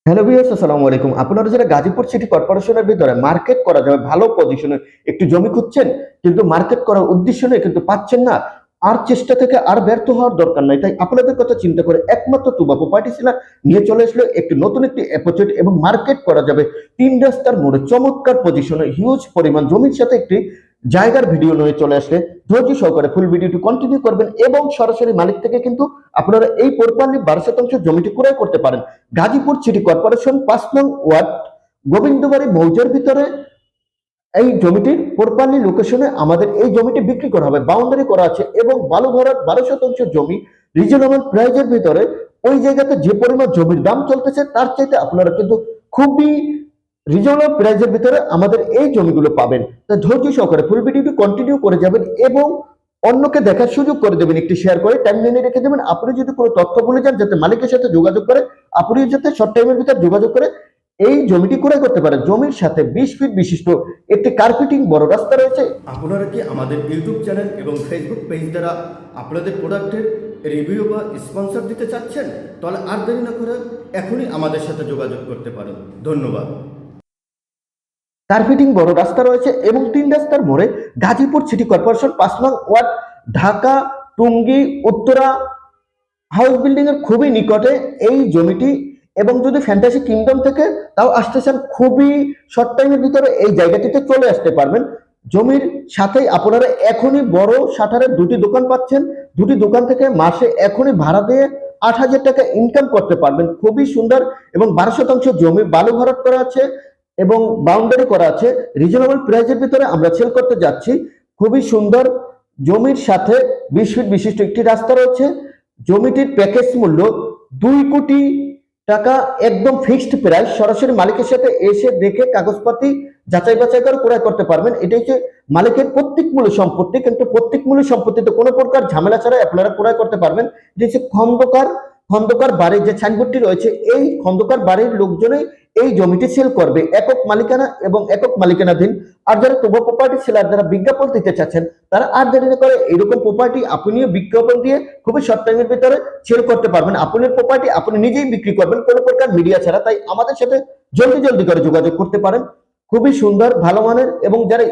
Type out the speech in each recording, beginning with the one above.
Hello viewers, আসসালামু আলাইকুম। আপনারা যারা গাজীপুর সিটি কর্পোরেশনের ভিতরে মার্কেট করা যাবে ভালো পজিশনে একটি জমি খুঁজছেন, কিন্তু মার্কেট করার উদ্দেশ্য নিয়ে কিন্তু পাচ্ছেন না, আর চেষ্টা থেকে আর ব্যর্থ হওয়ার দরকার নাই। তাই আপনাদের কথা চিন্তা করে একমাত্র তুবা প্রপার্টি সেলার নিয়ে চলে আসলো একটি নতুন একটি অ্যাপোচেট এবং মার্কেট করা যাবে 3 রাস্তার মোড়ে চমৎকার পজিশনে হিউজ পরিমাণ জমির সাথে একটি জায়গার ভিডিও নিয়ে চলে আসলে ধৈর্য সহকারে ফুল ভিডিওটি কন্টিনিউ করবেন এবং সরাসরি মালিক থেকে কিন্তু আপনারা এই প্রপারলি 12 শতাংশ জমিটি ক্রয় করতে পারেন। গাজীপুর সিটি কর্পোরেশন 5 নং ওয়ার্ড গোবিন্দবাড়ি মৌজার ভিতরে এই জমিটির প্রপারলি লোকেশনে আমাদের এই জমিটি বিক্রি করা হবে, বাউন্ডারি করা আছে এবং বালু ভরাট 12 শতাংশ জমি রিজনেবল প্রাইজের ভিতরে। ওই জায়গাতে যে পরিমাণ জমির দাম চলতেছে তার চাইতে আপনারা কিন্তু খুবই রিজনেবল প্রাইজের ভিতরে আমাদের এই জমিগুলো পাবেন। তাই ধৈর্য সহকারে ফুল ভিডিওটি কন্টিনিউ করে যাবেন এবং অন্যকে দেখার সুযোগ করে দেবেন, একটি শেয়ার করে টাইমলাইনে রেখে দেবেন। আপনি যদি কোনো তথ্য ভুলে যান, যাতে মালিকের সাথে যোগাযোগ করে আপনি যাতে শর্ট টাইমের ভিতর যোগাযোগ করে এই জমিটি ক্রয় করতে পারেন। জমির সাথে 20 ফিট বিশিষ্ট একটি কার্পেটিং বড় রাস্তা রয়েছে। আপনারা কি আমাদের ইউটিউব চ্যানেল এবং ফেসবুক পেজ দ্বারা আপনাদের প্রোডাক্টের রিভিউ বা স্পন্সর দিতে চাচ্ছেন? তাহলে আর দেরি না করে এখনই আমাদের সাথে যোগাযোগ করতে পারেন। ধন্যবাদ। কার্পেটিং বড় রাস্তা রয়েছে এবং 3 রাস্তার মোড়ে গাজীপুর সিটি কর্পোরেশন 5 নং ward Dhaka Tongi Uttara house building এর খুবই নিকটে এই জমিটি। এবং যদি ফ্যান্টাসি কিংডম থেকে তাও আসতে চান, খুবই শর্ট টাইমের ভিতরে এই জায়গাটিতে চলে আসতে পারবেন। জমির সাথেই আপনারা এখনই বড় শাটারের দুটি দোকান পাচ্ছেন। দুটি দোকান থেকে মাসে এখনই ভাড়া দিয়ে 8,000 টাকা ইনকাম করতে পারবেন। খুবই সুন্দর এবং 12 শতাংশ জমি বালু ভরাট করা আছে এবং বাউন্ডারি করা আছে। রিজনেবল প্রাইসের ভিতরে আমরা সেল করতে যাচ্ছি। খুবই সুন্দর জমির সাথে 20 ফিট বিশিষ্ট একটি রাস্তা রয়েছে। জমিটির প্যাকেজ মূল্য 2 কোটি টাকা, একদম ফিক্সড প্রাইস। সরাসরি মালিকের সাথে এসে দেখে কাগজপাতি যাচাই বাছাই করে ক্রয় করতে পারবেন। এটা হচ্ছে মালিকের প্রত্যেক মূল্য সম্পত্তি, কিন্তু প্রত্যেক মূল্য সম্পত্তিতে কোনো প্রকার ঝামেলা ছাড়া আপনারা ক্রয় করতে পারবেন। এটা হচ্ছে খন্দকার খন্দকার বাড়ির যে সাইনবোর্ডটি রয়েছে, এই খন্দকার বাড়ির লোকজনেই এই জমিটি সেল করবে, একক মালিকানা এবং একক মালিকানাধীন। আর যারা তুবা প্রপার্টি সেলার যারা বিজ্ঞাপন দিতে চাচ্ছেন, তারা আর দেরি না করে এরকম প্রপার্টি আপনিও বিজ্ঞাপন দিয়ে খুবই শর্ট টাইমের ভিতরে সেল করতে পারবেন। আপনার প্রপার্টি আপনি নিজেই বিক্রি করবেন কোনো প্রকার মিডিয়া ছাড়া। তাই আমাদের সাথে জলদি জলদি করে যোগাযোগ করতে পারেন। খুবই সুন্দর ভালো মানের। এবং যারা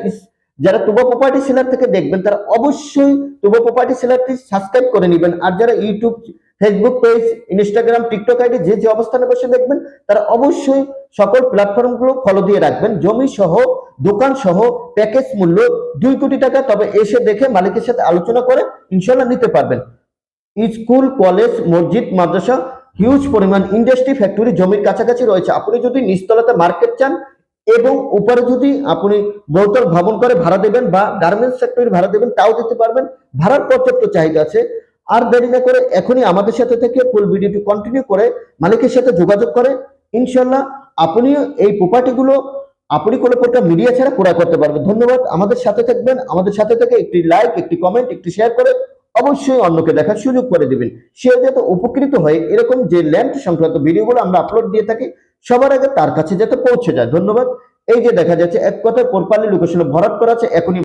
যারা তুবা প্রপার্টি সেলার থেকে দেখবেন, তারা অবশ্যই তুবা প্রপার্টি সেলারটি সাবস্ক্রাইব করে নেবেন। আর যারা YouTube Facebook page Instagram TikTok ID যে যে অবস্থানে বসে দেখবেন, তারা অবশ্যই সকল প্ল্যাটফর্মগুলো ফলো দিয়ে রাখবেন। জমি সহ দোকান সহ প্যাকেজ মূল্য 2 কোটি টাকা। তবে এসে দেখে মালিকের সাথে আলোচনা করে ইনশাল্লাহ নিতে পারবেন। স্কুল কলেজ মসজিদ মাদ্রাসা হিউজ পরিমাণ ইন্ডাস্ট্রি ফ্যাক্টরি জমির কাছাকাছি রয়েছে। আপনি যদি নিচতলাতে মার্কেট চান এবং উপরে যদি আপনি বহুতল ভবন করে ভাড়া দেবেন বা গার্মেন্টস ফ্যাক্টরি ভাড়া দেবেন, তাও দিতে পারবেন। ভাড়ার পর্যাপ্ত চাহিদা আছে। আর দেরি না করে এখনই আমাদের সাথে থেকে ফুল ভিডিওটি কন্টিনিউ করে মালিকের সাথে যোগাযোগ করে ইনশাল্লাহ আপনিও এই প্রপার্টিগুলো আপনি কোনো প্রকার মিডিয়া ছাড়া ক্রয় করতে পারবেন। ধন্যবাদ। আমাদের সাথে থাকবেন। আমাদের সাথে থেকে একটি লাইক, একটি কমেন্ট, একটি শেয়ার করে অবশ্যই অন্যকে দেখার সুযোগ করে দিবেন। সে যাতে উপকৃত হয়, এরকম যে ল্যান্ড সংক্রান্ত ভিডিওগুলো আমরা আপলোড দিয়ে থাকি সবার আগে তার কাছে যাতে পৌঁছে যায়। ধন্যবাদ। এই যে দেখা যাচ্ছে এক কথায় প্রপারলি লোকেশনে ভরাট করা আছে, এখনই